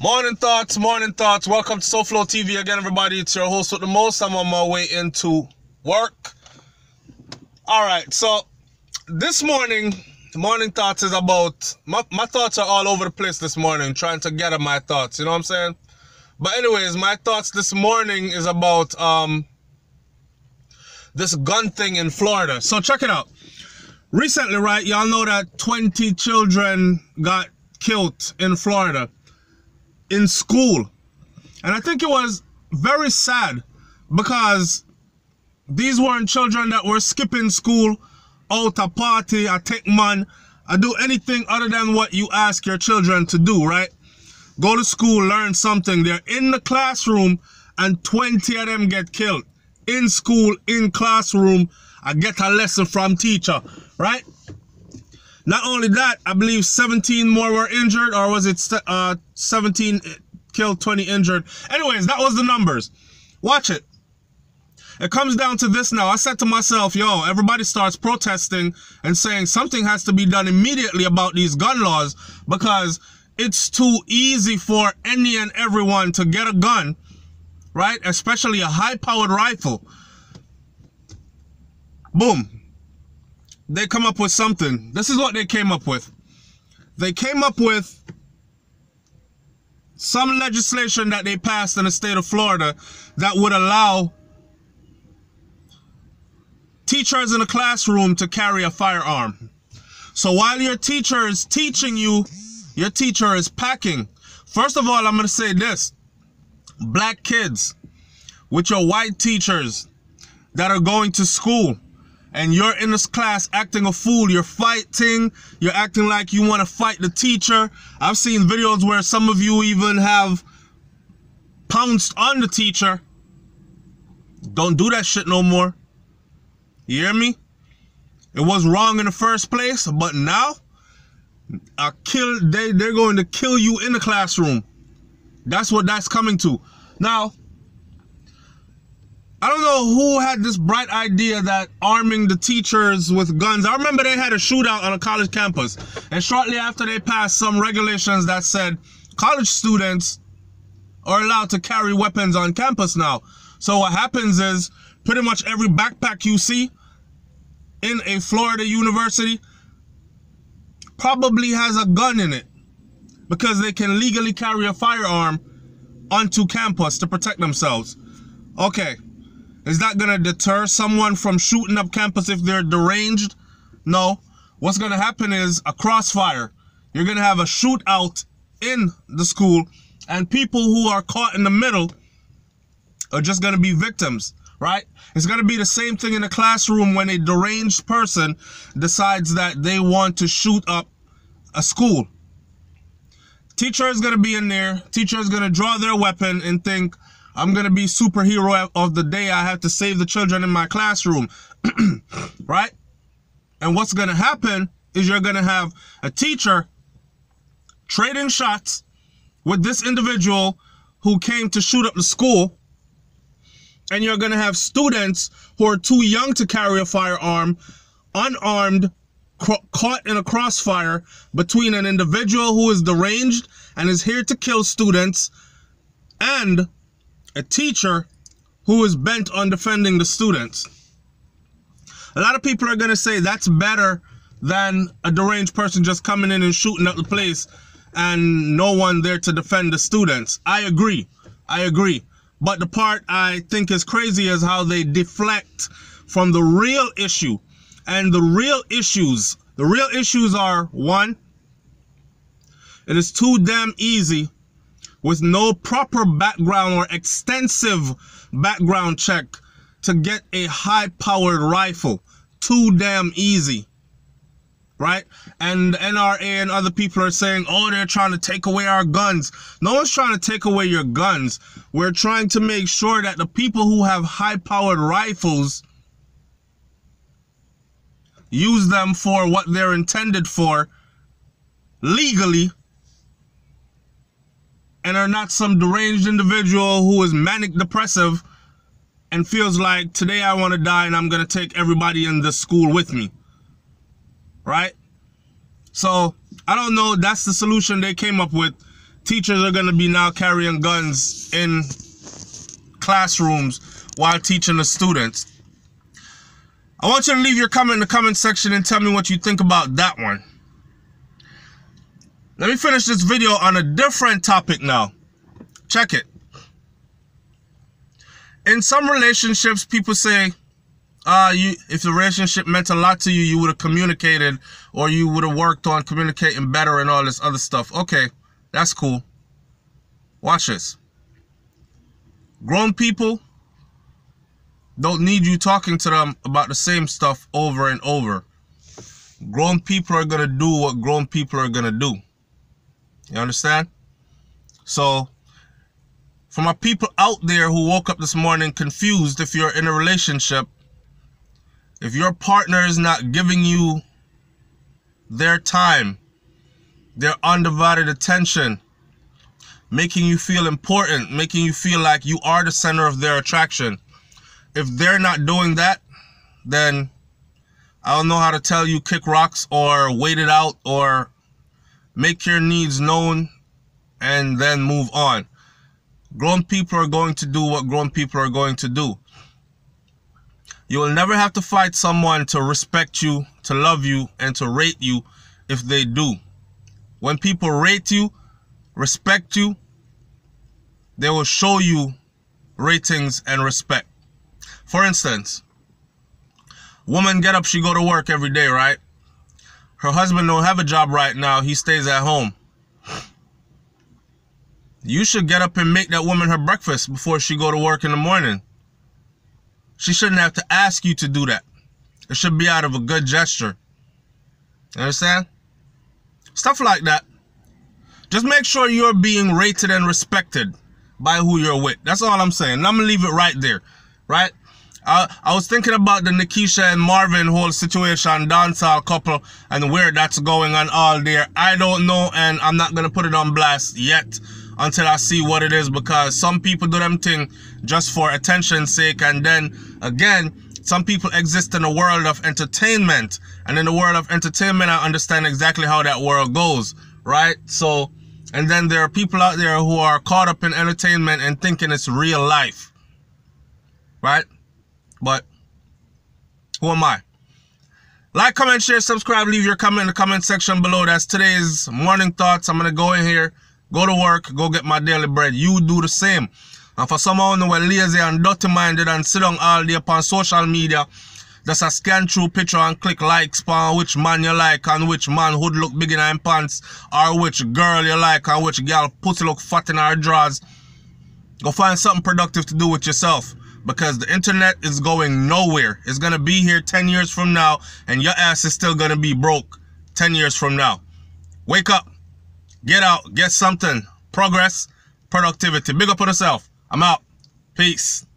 Morning thoughts. Welcome to SouFLoTV again, everybody. It's your host with the most. I'm on my way into work. All right, so this morning, morning thoughts is about, my thoughts are all over the place this morning, trying to gather my thoughts, you know what I'm saying? But anyways, my thoughts this morning is about this gun thing in Florida. So check it out. Recently, right, y'all know that 20 children got killed in Florida in school. And I think it was very sad because these weren't children that were skipping school, out a party, a take man, or do anything other than what you ask your children to do, right? Go to school, learn something. They're in the classroom and 20 of them get killed. In school, in classroom, I get a lesson from teacher, right? Not only that, I believe 17 more were injured, or was it 17 killed, 20 injured? Anyways, that was the numbers. Watch it. It comes down to this now. I said to myself, yo, everybody starts protesting and saying something has to be done immediately about these gun laws because it's too easy for any and everyone to get a gun, right? Especially a high-powered rifle. Boom. They come up with something. This is what they came up with. They came up with some legislation that they passed in the state of Florida that would allow teachers in a classroom to carry a firearm. So while your teacher is teaching you, your teacher is packing. First of all, I'm going to say this. Black kids with your white teachers that are going to school and you're in this class acting a fool, you're fighting, you're acting like you want to fight the teacher. I've seen videos where some of you even have pounced on the teacher. Don't do that shit no more. You hear me? It was wrong in the first place, but now they're going to kill you in the classroom. That's what that's coming to. Now, I don't know who had this bright idea that arming the teachers with guns. I remember they had a shootout on a college campus, and shortly after they passed some regulations that said college students are allowed to carry weapons on campus now. So what happens is pretty much every backpack you see in a Florida university probably has a gun in it because they can legally carry a firearm onto campus to protect themselves. Okay, is that gonna deter someone from shooting up campus if they're deranged? No. What's gonna happen is a crossfire. You're gonna have a shootout in the school and people who are caught in the middle are just gonna be victims. Right? It's going to be the same thing in the classroom when a deranged person decides that they want to shoot up a school. Teacher is going to be in there. Teacher is going to draw their weapon and think, I'm going to be superhero of the day. I have to save the children in my classroom. Right? And what's going to happen is you're going to have a teacher trading shots with this individual who came to shoot up the school. And you're going to have students who are too young to carry a firearm, unarmed, caught in a crossfire between an individual who is deranged and is here to kill students and a teacher who is bent on defending the students. A lot of people are going to say that's better than a deranged person just coming in and shooting up the place and no one there to defend the students. I agree. But the part I think is crazy is how they deflect from the real issue. And the real issues are, one, it is too damn easy with no proper background or extensive background check to get a high-powered rifle. Too damn easy. Right? And the NRA and other people are saying, oh, they're trying to take away our guns. No one's trying to take away your guns. We're trying to make sure that the people who have high-powered rifles use them for what they're intended for legally and are not some deranged individual who is manic depressive and feels like today I want to die and I'm going to take everybody in this school with me. Right? So I don't know. That's the solution they came up with. teachers are going to be now carrying guns in classrooms while teaching the students. I want you to leave your comment in the comment section and tell me what you think about that one. Let me finish this video on a different topic now. Check it. In some relationships, people say, if the relationship meant a lot to you, you would have communicated, or you would have worked on communicating better and all this other stuff. Okay, that's cool. Watch this. Grown people don't need you talking to them about the same stuff over and over. Grown people are going to do what grown people are going to do. You understand? So, for my people out there who woke up this morning confused, if you're in a relationship, if your partner is not giving you their time, their undivided attention, making you feel important, making you feel like you are the center of their attraction, if they're not doing that, then I don't know how to tell you kick rocks or wait it out or make your needs known and then move on. Grown people are going to do what grown people are going to do. You will never have to fight someone to respect you, to love you, and to rate you if they do. When people rate you, respect you, they will show you ratings and respect. For instance, woman get up, she go to work every day, right? Her husband don't have a job right now, he stays at home. You should get up and make that woman her breakfast before she go to work in the morning. She shouldn't have to ask you to do that. It should be out of a good gesture. You understand? Stuff like that. Just make sure you're being rated and respected by who you're with. That's all I'm saying. And I'm going to leave it right there. Right? I was thinking about the Nikisha and Marvin whole situation, dancehall couple, and where that's going on all there. I don't know, and I'm not going to put it on blast yet until I see what it is, because some people do them thing just for attention's sake, and then again, some people exist in the world of entertainment, and in the world of entertainment, I understand exactly how that world goes, right? So, and then there are people out there who are caught up in entertainment and thinking it's real life, right? But who am I? Like, comment, share, subscribe, leave your comment in the comment section below. That's today's morning thoughts. I'm going to go in here, go to work, go get my daily bread. You do the same. And for someone who are lazy and dirty-minded and sit down all day upon social media, just a scan through picture and click likes on which man you like and which man hood look big in her pants, or which girl you like and which girl pussy look fat in her drawers. Go find something productive to do with yourself, because the internet is going nowhere. It's going to be here 10 years from now, and your ass is still going to be broke 10 years from now. Wake up. Get out. Get something. Progress. Productivity. Big up on yourself. I'm out. Peace.